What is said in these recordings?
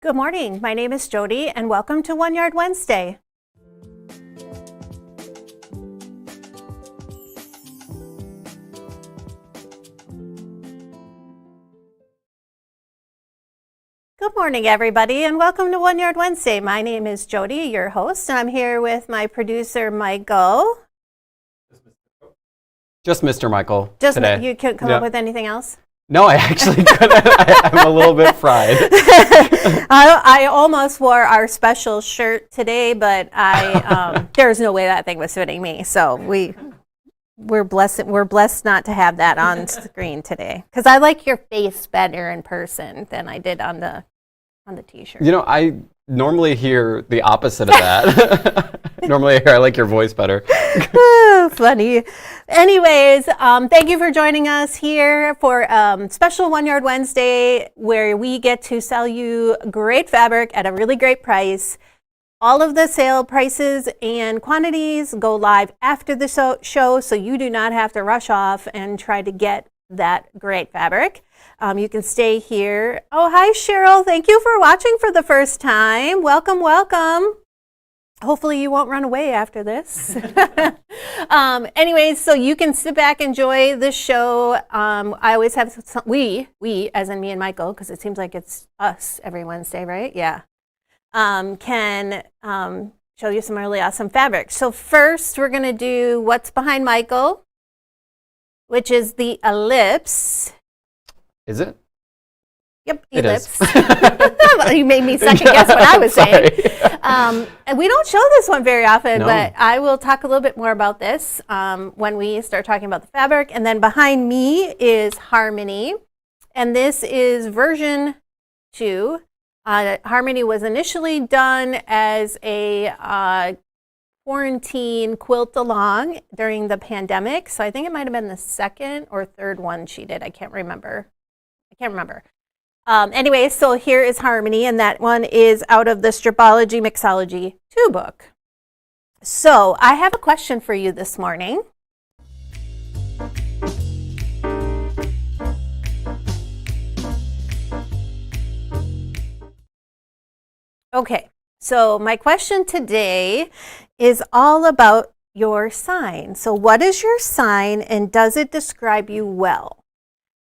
Good morning. My name is Jody, and welcome to One Yard Wednesday. Good morning, everybody, and welcome to One Yard Wednesday. My name is Jody, your host, and I'm here with my producer, Michael. Just Mr. Michael Just today. You couldn't come up with anything else? No, I actually couldn't. I'm a little bit fried. I almost wore our special shirt today, but there's no way that thing was fitting me. So we're blessed not to have that on screen today, because I like your face better in person than I did on the t-shirt. You know, I normally hear the opposite of that. Normally I like your voice better. Oh, funny. Anyways, thank you for joining us here for special One Yard Wednesday, where we get to sell you great fabric at a really great price. All of the sale prices and quantities go live after the show, so you do not have to rush off and try to get that great fabric. You can stay here. Oh, hi, Cheryl. Thank you for watching for the first time. Welcome, welcome. Hopefully you won't run away after this. Anyways, so you can sit back, enjoy the show. I always have we, as in me and Michael, because it seems like it's us every Wednesday, right? Yeah. Can show you some really awesome fabric. So first, we're going to do what's behind Michael, which is the Ellipse. Is it? Yep, it Ellipse. Is. You made me second guess what I was saying. And we don't show this one very often, but I will talk a little bit more about this when we start talking about the fabric. And then behind me is Harmony, and this is version 2. Harmony was initially done as a quarantine quilt along during the pandemic. So I think it might have been the second or third one she did. I can't remember. Anyway, so here is Harmony, and that one is out of the Stripology Mixology 2 book. So I have a question for you this morning. Okay, so my question today is all about your sign. So what is your sign, and does it describe you well?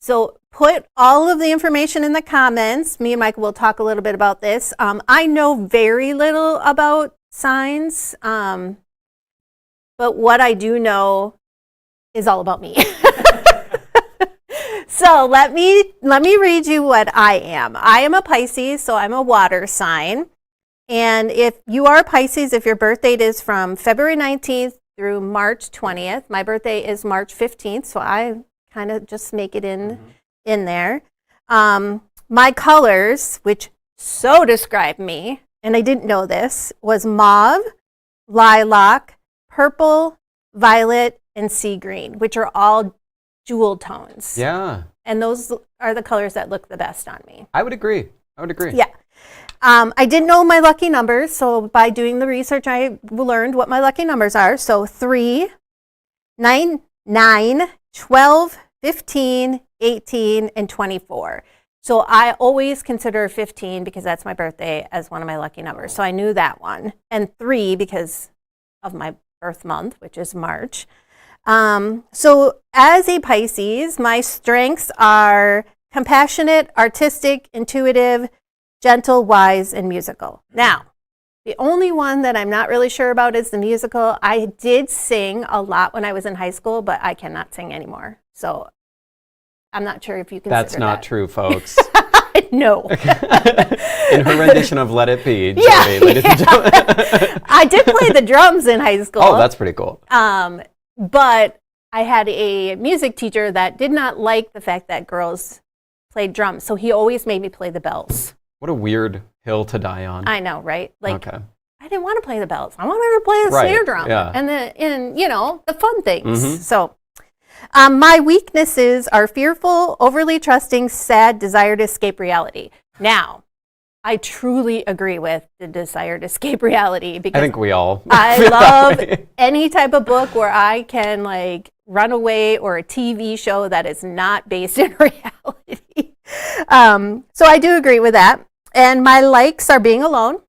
So put all of the information in the comments. Me and Michael will talk a little bit about this. I know very little about signs, but what I do know is all about me. So let me read you what I am. I am a Pisces, so I'm a water sign. And if you are a Pisces, if your birth date is from February 19th through March 20th, my birthday is March 15th, so I kind of just make it in there. My colors, which so describe me, and I didn't know this, was mauve, lilac, purple, violet, and sea green, which are all jewel tones. Yeah. And those are the colors that look the best on me. I would agree. Yeah. I didn't know my lucky numbers, so by doing the research, I learned what my lucky numbers are. So 3, 9, 12, 15, 18, and 24. So I always consider 15, because that's my birthday, as one of my lucky numbers. So I knew that one. And 3 because of my birth month, which is March. So as a Pisces, my strengths are compassionate, artistic, intuitive, gentle, wise, and musical. Now, the only one that I'm not really sure about is the musical. I did sing a lot when I was in high school, but I cannot sing anymore. So I'm not sure if you consider That's not true, folks. No. In her rendition of Let It Be, Jody, Yeah, ladies and gentlemen. I did play the drums in high school. Oh, that's pretty cool. But I had a music teacher that did not like the fact that girls played drums, so he always made me play the bells. What a weird hill to die on. I know, right? Like, okay. I didn't want to play the bells. I wanted to play the snare drum and the fun things. So my weaknesses are fearful, overly trusting, sad, desire to escape reality. Now, I truly agree with the desire to escape reality, because I think we all I love any type of book where I can like run away, or a TV show that is not based in reality. So I do agree with that. And my likes are being alone.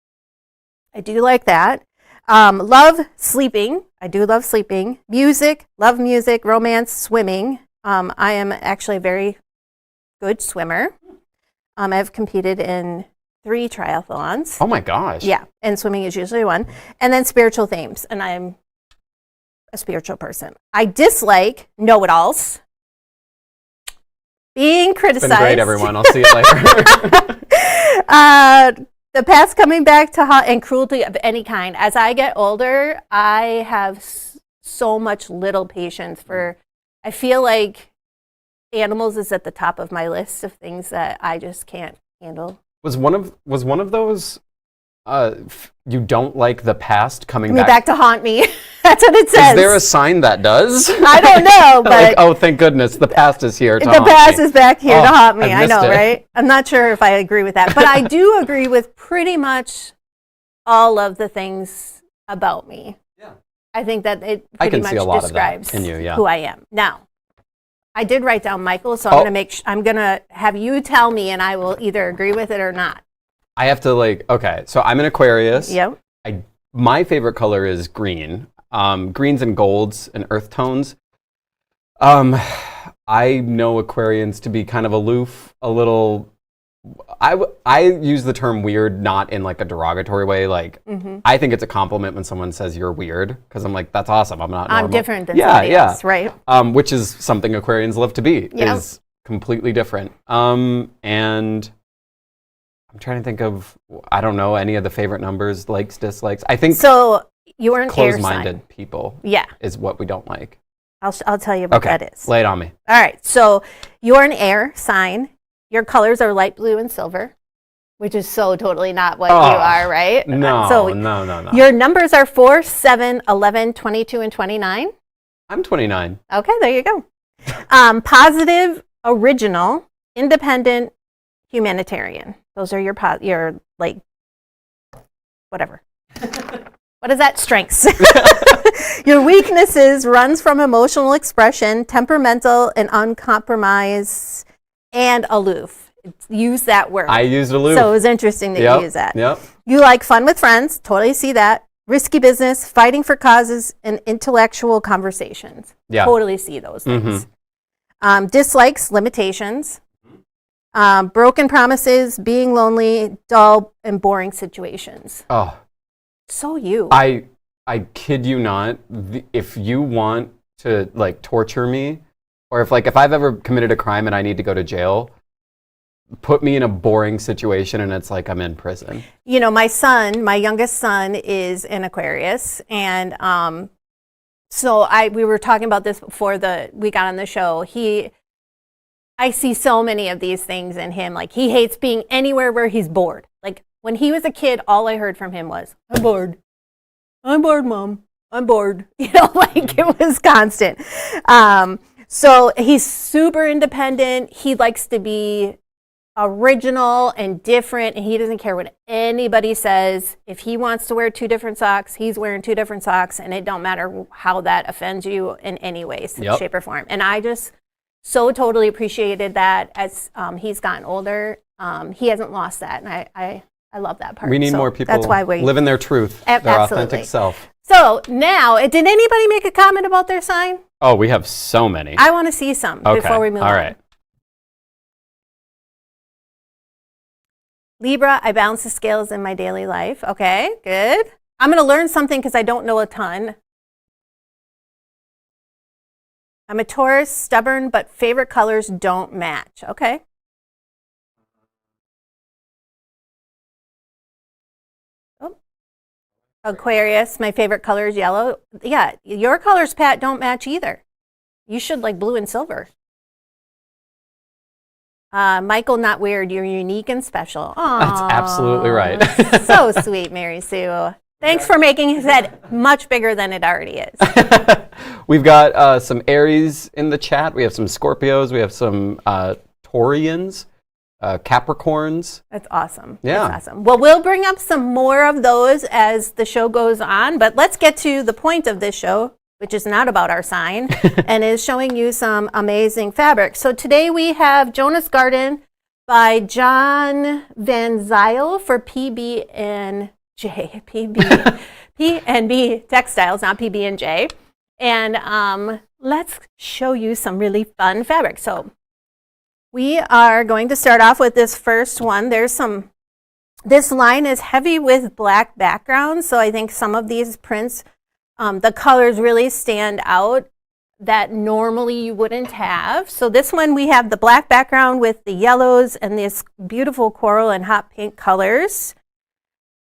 I do like that. Love sleeping. I do love sleeping. Music, love music, romance, swimming. I am actually a very good swimmer. I've competed in 3 triathlons. Oh my gosh. Yeah, and swimming is usually one. And then spiritual themes, and I'm a spiritual person. I dislike know-it-alls. Being criticized. It's been great, everyone. I'll see you later. The past coming back to hot and cruelty of any kind. As I get older, I have so much little patience for, I feel like animals is at the top of my list of things that I just can't handle. Was one of those you don't like the past coming back to haunt me? That's what it says. Is there a sign that does? I don't know, but like, oh, thank goodness, the past is here to haunt me. The past is back here to haunt me. I know, it. right? I'm not sure if I agree with that, but I do agree with pretty much all of the things about me. Yeah, I think that it pretty much describes in you, yeah. who I am. Now, I did write down Michael, so I'm gonna have you tell me, and I will either agree with it or not. I have to okay, so I'm an Aquarius. Yep. My favorite color is green. Greens and golds and earth tones. I know Aquarians to be kind of aloof, a little. I use the term weird not in like a derogatory way. Like I think it's a compliment when someone says you're weird, because I'm like, that's awesome. I'm not normal. I'm different than somebody else, right? Which is something Aquarians love to be. Is completely different. And I'm trying to think of, I don't know, any of the favorite numbers, likes, dislikes. I think so. You're an air sign. Close-minded people. Yeah, is what we don't like. I'll tell you what that is. Lay it on me. All right. So you're an air sign. Your colors are light blue and silver, which is so totally not what you are, right? No. Your numbers are 4, 7, 11, 22, and 29. I'm 29. Okay, there you go. Positive, original, independent, humanitarian. Those are your like, whatever. What is that? Strengths. Your weaknesses runs from emotional expression, temperamental and uncompromised, and aloof. Use that word. I used aloof. So it was interesting that you use that. Yep. You like fun with friends. Totally see that. Risky business, fighting for causes, and intellectual conversations. Yeah. Totally see those things. Dislikes, limitations. Broken promises, being lonely, dull, and boring situations. Oh. So you. I kid you not. If you want to like torture me, or if I've ever committed a crime and I need to go to jail, put me in a boring situation and it's like I'm in prison. You know, my youngest son is an Aquarius, and so we were talking about this before we got on the show. I see so many of these things in him. Like, he hates being anywhere where he's bored. Like, when he was a kid, all I heard from him was, I'm bored. I'm bored, Mom. I'm bored. You know, like, it was constant. So he's super independent. He likes to be original and different, and he doesn't care what anybody says. If he wants to wear 2 different socks, he's wearing 2 different socks, and it don't matter how that offends you in any way, shape, or form. And I just so totally appreciated that as he's gotten older. He hasn't lost that, and I love that part. We need more people living their truth, their authentic self. So now, did anybody make a comment about their sign? Oh, we have so many. I want to see some before we move on. All right. Libra, I balance the scales in my daily life. Okay, good. I'm going to learn something because I don't know a ton. I'm a Taurus, stubborn, but favorite colors don't match. Okay. Aquarius, my favorite color is yellow. Yeah, your colors, Pat, don't match either. You should like blue and silver. Michael, not weird. You're unique and special. Aww. That's absolutely right. So sweet, Mary Sue. Thanks for making his head much bigger than it already is. We've got some Aries in the chat. We have some Scorpios. We have some Taurians. Capricorns. That's awesome. Yeah. That's awesome. Well, we'll bring up some more of those as the show goes on, but let's get to the point of this show, which is not about our sign, and is showing you some amazing fabric. So today we have Jona's Garden by Jon Van Zyle for P&B Textiles, not PB&J. And let's show you some really fun fabric. So we are going to start off with this first one. This line is heavy with black background, so I think some of these prints, the colors really stand out that normally you wouldn't have. So this one, we have the black background with the yellows and this beautiful coral and hot pink colors.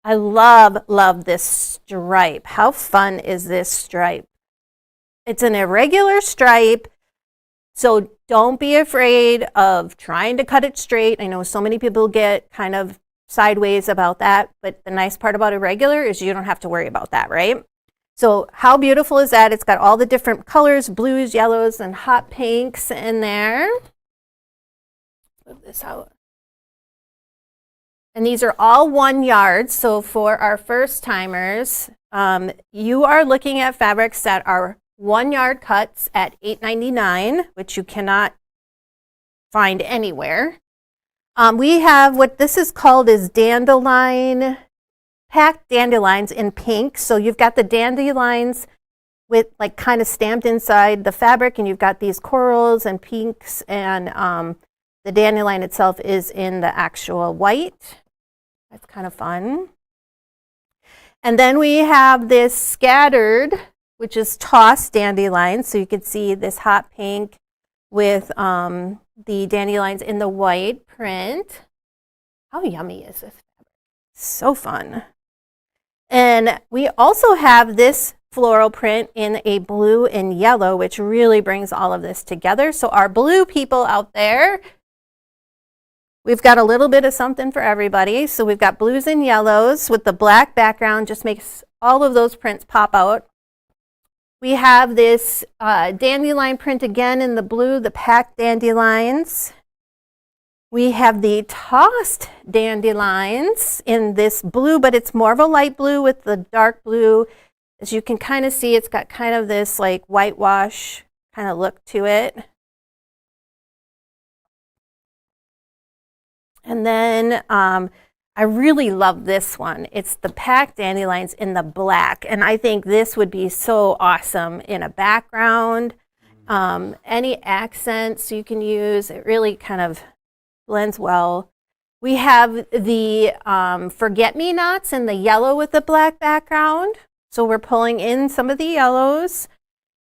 I love this stripe. How fun is this stripe? It's an irregular stripe, so don't be afraid of trying to cut it straight. I know so many people get kind of sideways about that, but the nice part about irregular is you don't have to worry about that, right? So how beautiful is that? It's got all the different colors, blues, yellows, and hot pinks in there. Move this out. And these are all 1 yard. So for our first timers, you are looking at fabrics that are 1 yard cuts at $8.99, which you cannot find anywhere. We have what this is called is dandelion, packed dandelions in pink. So you've got the dandelions with like kind of stamped inside the fabric, and you've got these corals and pinks, and the dandelion itself is in the actual white. That's kind of fun. And then we have this scattered, which is tossed dandelions. So you can see this hot pink with the dandelions in the white print. How yummy is this fabric? So fun. And we also have this floral print in a blue and yellow, which really brings all of this together. So our blue people out there, we've got a little bit of something for everybody. So we've got blues and yellows with the black background, just makes all of those prints pop out. We have this dandelion print again in the blue, the packed dandelions. We have the tossed dandelions in this blue, but it's more of a light blue with the dark blue. As you can kind of see, it's got kind of this like whitewash kind of look to it. And then I really love this one. It's the packed dandelions in the black, and I think this would be so awesome in a background. Any accents you can use, it really kind of blends well. We have the forget-me-nots in the yellow with the black background, so we're pulling in some of the yellows.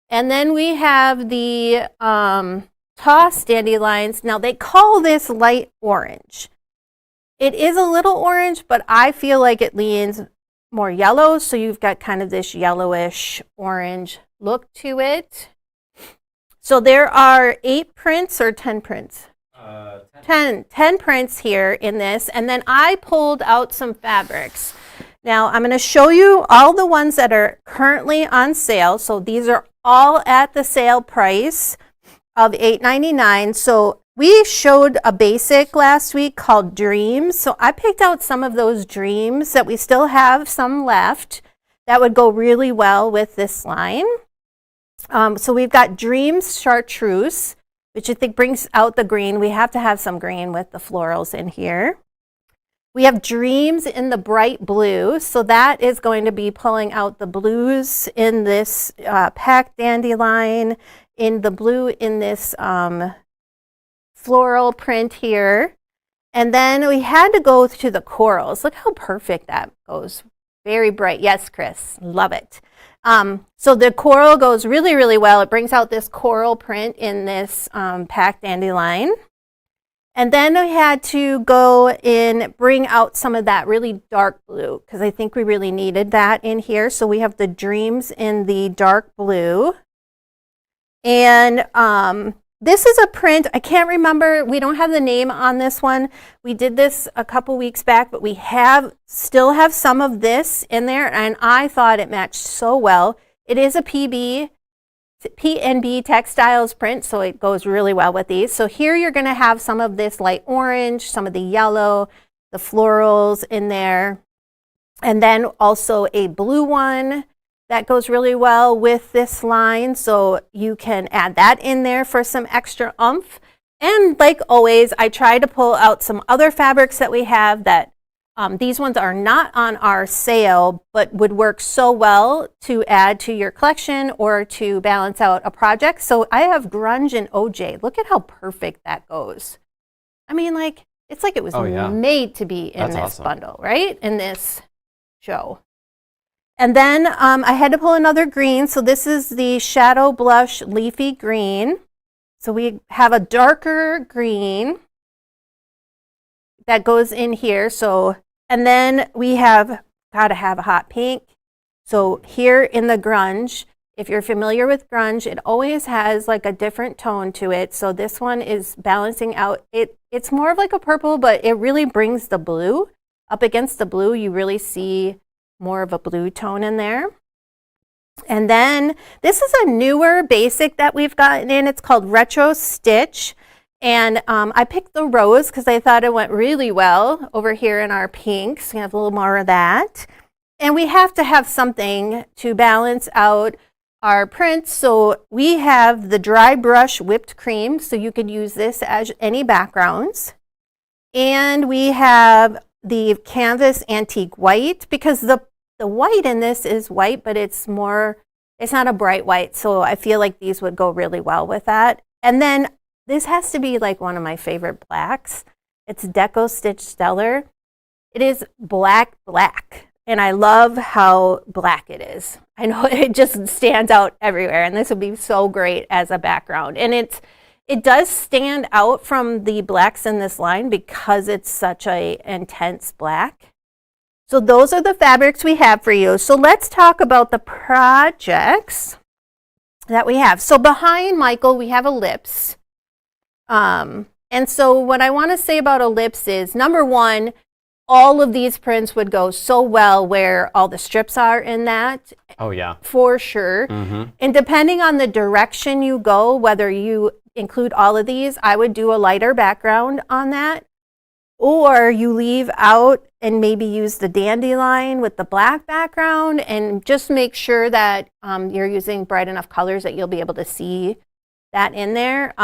And then we have the tossed dandelions. Now they call this light orange. It is a little orange, but I feel like it leans more yellow, so you've got kind of this yellowish orange look to it. So there are 8 prints or 10 prints? 10 prints here in this, and then I pulled out some fabrics. Now I'm going to show you all the ones that are currently on sale. So these are all at the sale price of $8.99. So we showed a basic last week called Dreams. So I picked out some of those dreams that we still have some left that would go really well with this line. So we've got Dreams Chartreuse, which I think brings out the green. We have to have some green with the florals in here. We have Dreams in the bright blue. So that is going to be pulling out the blues in this packed dandelion, in the blue in this floral print here. And then we had to go to the corals. Look how perfect that goes. Very bright. Yes, Chris, love it. So the coral goes really, really well. It brings out this coral print in this packed dandelion. And then we had to go in, bring out some of that really dark blue, because I think we really needed that in here. So we have the Dreams in the dark blue. And this is a print, I can't remember, we don't have the name on this one. We did this a couple weeks back, but we still have some of this in there, and I thought it matched so well. It is a P&B Textiles print, so it goes really well with these. So here you're going to have some of this light orange, some of the yellow, the florals in there, and then also a blue one that goes really well with this line, so you can add that in there for some extra oomph. And like always, I try to pull out some other fabrics that we have that these ones are not on our sale, but would work so well to add to your collection or to balance out a project. So I have grunge and OJ. Look at how perfect that goes. I mean, like, it's like it was made to be in this bundle, right? In this show. And then I had to pull another green. So this is the Shadow Blush Leafy Green. So we have a darker green that goes in here. So, and then we have got to have a hot pink. So here in the grunge, if you're familiar with grunge, it always has like a different tone to it. So this one is balancing out. It's more of like a purple, but it really brings the blue. Up against the blue, you really see more of a blue tone in there. And then this is a newer basic that we've gotten in. It's called Retro Stitch. And I picked the rose because I thought it went really well over here in our pinks. We have a little more of that. And we have to have something to balance out our prints. So we have the dry brush whipped cream. So you could use this as any backgrounds. And we have the canvas antique white, because the white in this is white, but it's not a bright white. So I feel like these would go really well with that. And then this has to be like one of my favorite blacks. It's Deco Stitch Stellar. It is black. And I love how black it is. I know it just stands out everywhere. And this would be so great as a background. And it does stand out from the blacks in this line because it's such a intense black. So those are the fabrics we have for you. So let's talk about the projects that we have. So behind Michael, we have Ellipse. And so what I want to say about Ellipse is, number one, all of these prints would go so well where all the strips are in that. Oh, yeah. For sure. Mm-hmm. And depending on the direction you go, whether you include all of these, I would do a lighter background on that. Or you leave out and maybe use the dandelion with the black background, and just make sure that you're using bright enough colors that you'll be able to see that in there.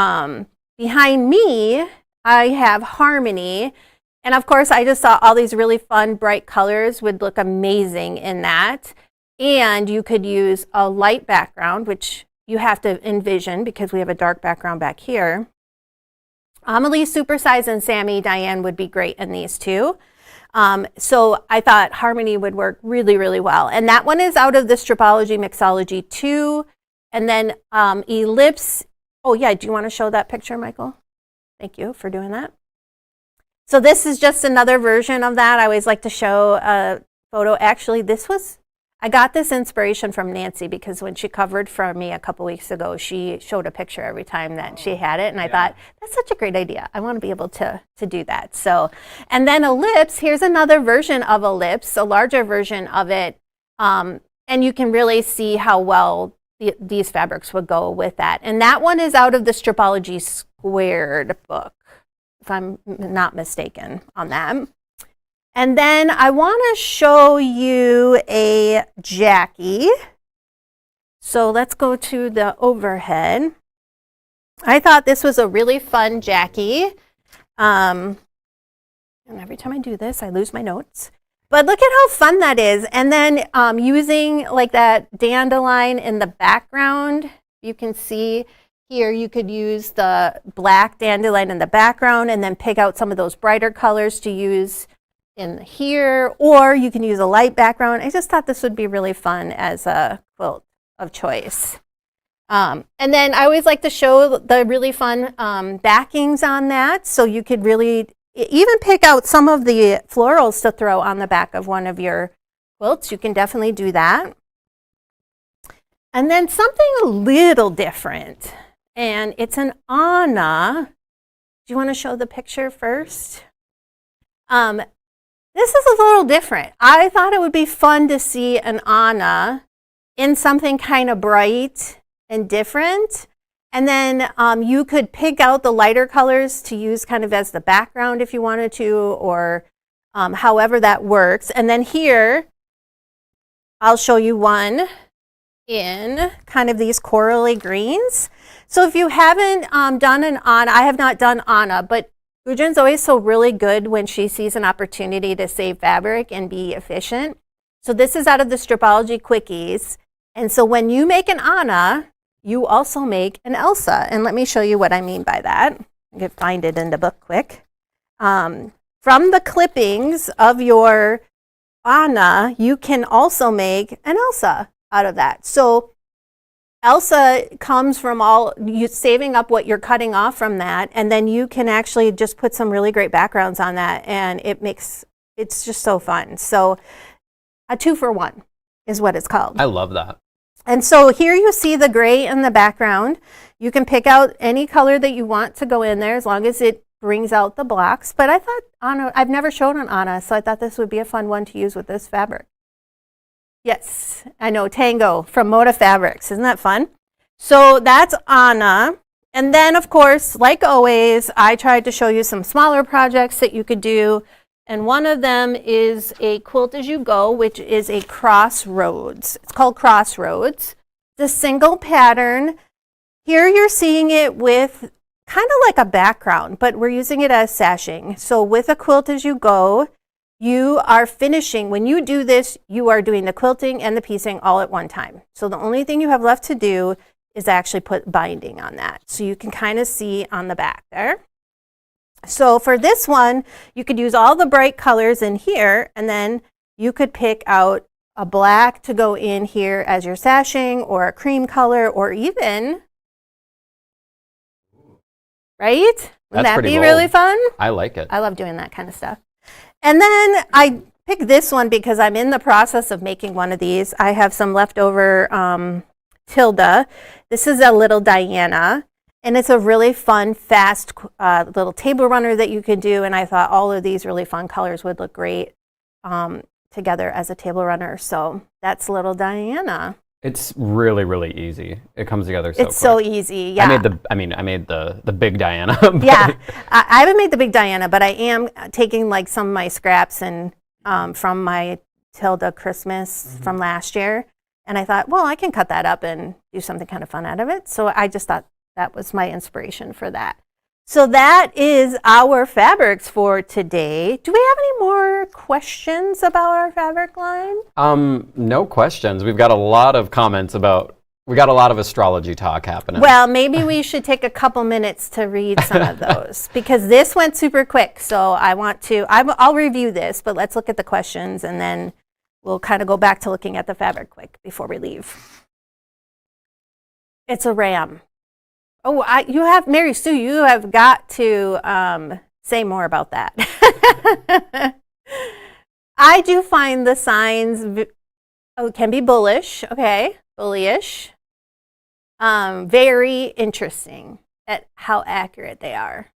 Behind me, I have Harmony. And of course, I just saw all these really fun, bright colors would look amazing in that. And you could use a light background, which you have to envision because we have a dark background back here. Amelie Supersize and Sammy Diane would be great in these two. So I thought Harmony would work really, really well. And that one is out of the Stripology Mixology 2. And then Ellipse. Oh, yeah. Do you want to show that picture, Michael? Thank you for doing that. So this is just another version of that. I always like to show a photo. Actually, I got this inspiration from Nancy, because when she covered for me a couple weeks ago, she showed a picture every time that she had it. And I thought, that's such a great idea. I want to be able to do that. So, and then Ellipse, here's another version of Ellipse, a larger version of it. And you can really see how well these fabrics would go with that. And that one is out of the Stripology Squared book, if I'm not mistaken on that. And then I want to show you a Jackie. So let's go to the overhead. I thought this was a really fun Jackie. And every time I do this, I lose my notes. But look at how fun that is. And then using like that dandelion in the background, you can see here you could use the black dandelion in the background and then pick out some of those brighter colors to use in here, or you can use a light background. I just thought this would be really fun as a quilt of choice. And then I always like to show the really fun backings on that, so you could really even pick out some of the florals to throw on the back of one of your quilts. You can definitely do that. And then something a little different, and it's an Anna. Do you want to show the picture first? This is a little different. I thought it would be fun to see an Anna in something kind of bright and different. And then you could pick out the lighter colors to use kind of as the background if you wanted to, or however that works. And then here, I'll show you one in kind of these corally greens. So if you haven't done an Anna, I have not done Anna, but Gudrun's always so really good when she sees an opportunity to save fabric and be efficient. So this is out of the Stripology Quickies. And so when you make an Anna, you also make an Elsa. And let me show you what I mean by that. I can find it in the book quick. From the clippings of your Anna, you can also make an Elsa out of that. So Elsa comes from you saving up what you're cutting off from that, and then you can actually just put some really great backgrounds on that, and it's just so fun. So a 2-for-1 is what it's called. I love that. And so here you see the gray in the background. You can pick out any color that you want to go in there as long as it brings out the blocks. But I thought I've never shown an Anna, so I thought this would be a fun one to use with this fabric. Yes, I know, Tango from Moda Fabrics. Isn't that fun? So that's Anna. And then, of course, like always, I tried to show you some smaller projects that you could do. And one of them is a quilt as you go, which is a Crossroads. It's called Crossroads. It's a single pattern. Here you're seeing it with kind of like a background, but we're using it as sashing. So with a quilt as you go, you are finishing. When you do this, you are doing the quilting and the piecing all at one time. So the only thing you have left to do is actually put binding on that. So you can kind of see on the back there. So for this one, you could use all the bright colors in here, and then you could pick out a black to go in here as your sashing, or a cream color, or even, right? Wouldn't that be really fun? I like it. I love doing that kind of stuff. And then I picked this one because I'm in the process of making one of these. I have some leftover Tilda. This is a Lil Diana, and it's a really fun, fast little table runner that you can do. And I thought all of these really fun colors would look great together as a table runner. So that's Lil Diana. It's really, really easy. It comes together so quick. It's so easy, yeah. I made the big Diana. Yeah, I haven't made the big Diana, but I am taking like some of my scraps and from my Tilda Christmas from last year. And I thought, well, I can cut that up and do something kind of fun out of it. So I just thought that was my inspiration for that. So that is our fabrics for today. Do we have any more questions about our fabric line? No questions. We've got a lot of comments we got a lot of astrology talk happening. Well, maybe we should take a couple minutes to read some of those because this went super quick. So I'll review this, but let's look at the questions and then we'll kind of go back to looking at the fabric quick before we leave. It's a ram. Oh, you have, Mary Sue, you have got to say more about that. I do find the signs can be bullish, okay, bullyish. Very interesting at how accurate they are.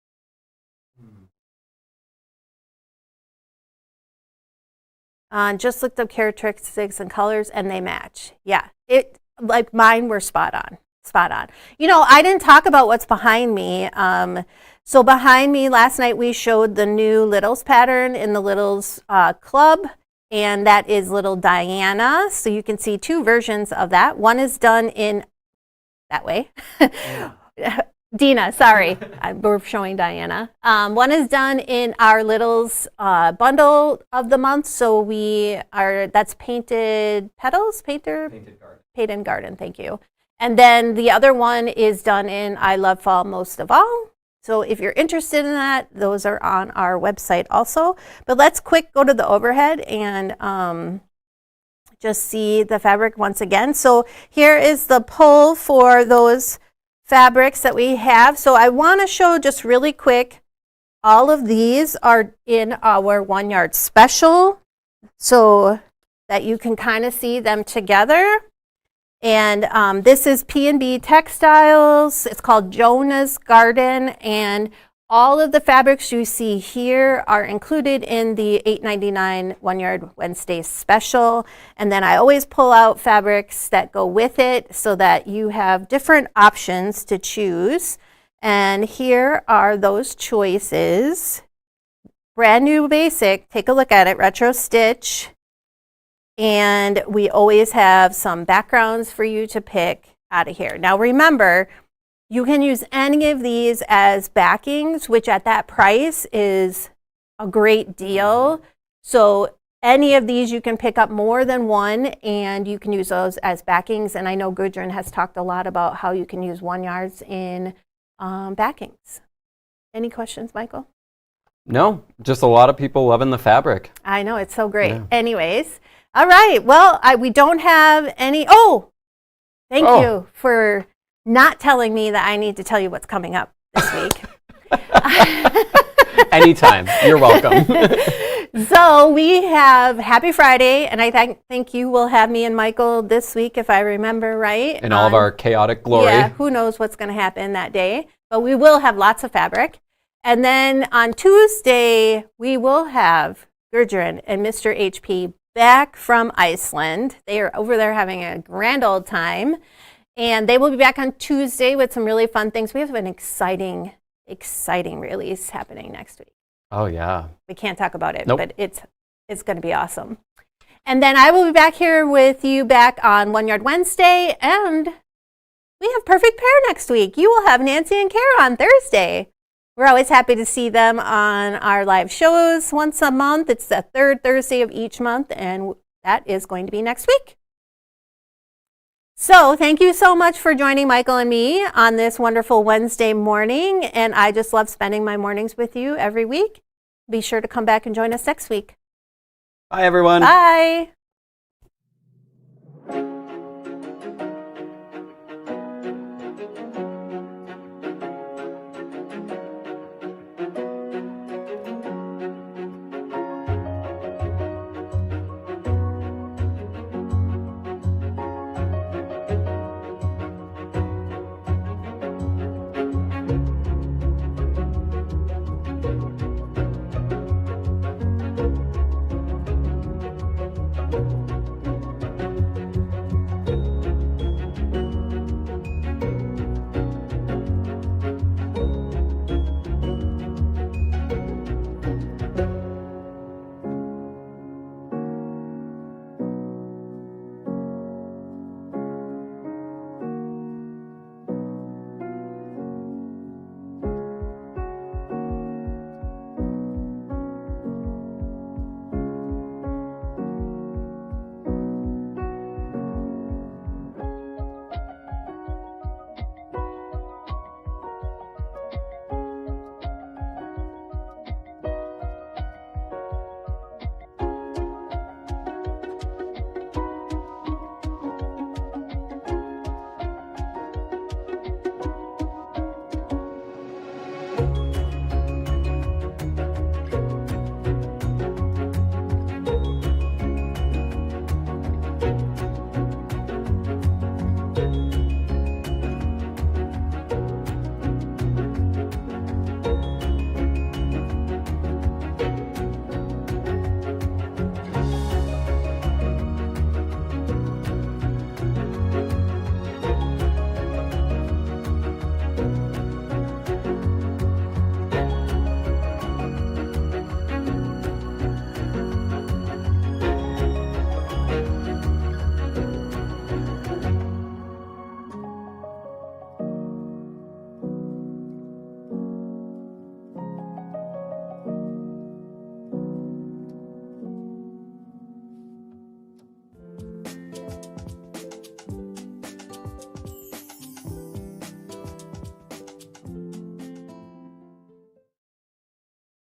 Just looked up characteristics and colors and they match. Yeah, like mine were spot on. Spot on. You know, I didn't talk about what's behind me. So behind me last night we showed the new Littles pattern in the Littles Club, and that is Lil Diana. So you can see two versions of that. One is done in that way. Dina, sorry, we're showing Diana. One is done in our Littles bundle of the month. So that's Painted Petals, Painted Garden, thank you. And then the other one is done in I Love Fall Most of All. So if you're interested in that, those are on our website also. But let's go to the overhead and just see the fabric once again. So here is the pull for those fabrics that we have. So I want to show just really quick, all of these are in our 1 yard special so that you can kind of see them together. And this is P&B Textiles. It's called Jona's Garden, and all of the fabrics you see here are included in the $8.99 1 Yard Wednesday special. And then I always pull out fabrics that go with it so that you have different options to choose. And here are those choices. Brand new basic, take a look at it, retro stitch. And we always have some backgrounds for you to pick out of here. Now remember, You can use any of these as backings, which at that price is a great deal. So any of these, you can pick up more than one, and you can use those as backings. And I know Gudrun has talked a lot about how you can use 1 yards in backings. Any questions, Michael? No, just a lot of people loving the fabric. I know, it's so great. Yeah. Anyways, all right. Well, we don't have any. Oh, thank you for not telling me that I need to tell you what's coming up this week. Anytime. You're welcome. So we have Happy Friday, and I think you will have me and Michael this week, if I remember right. In all of our chaotic glory. Yeah, who knows what's going to happen that day. But we will have lots of fabric. And then on Tuesday, we will have Gudrun and Mr. HP back from Iceland. They are over there having a grand old time. And they will be back on Tuesday with some really fun things. We have an exciting release happening next week. Oh, yeah. We can't talk about it, Nope. but it's going to be awesome. And then I will be back here with you back on 1 Yard Wednesday. And we have Perfect Pair next week. You will have Nancy and Kara on Thursday. We're always happy to see them on our live shows once a month. It's the third Thursday of each month, and that is going to be next week. So thank you so much for joining Michael and me on this wonderful Wednesday morning. And I just love spending my mornings with you every week. Be sure to come back and join us next week. Bye, everyone. Bye.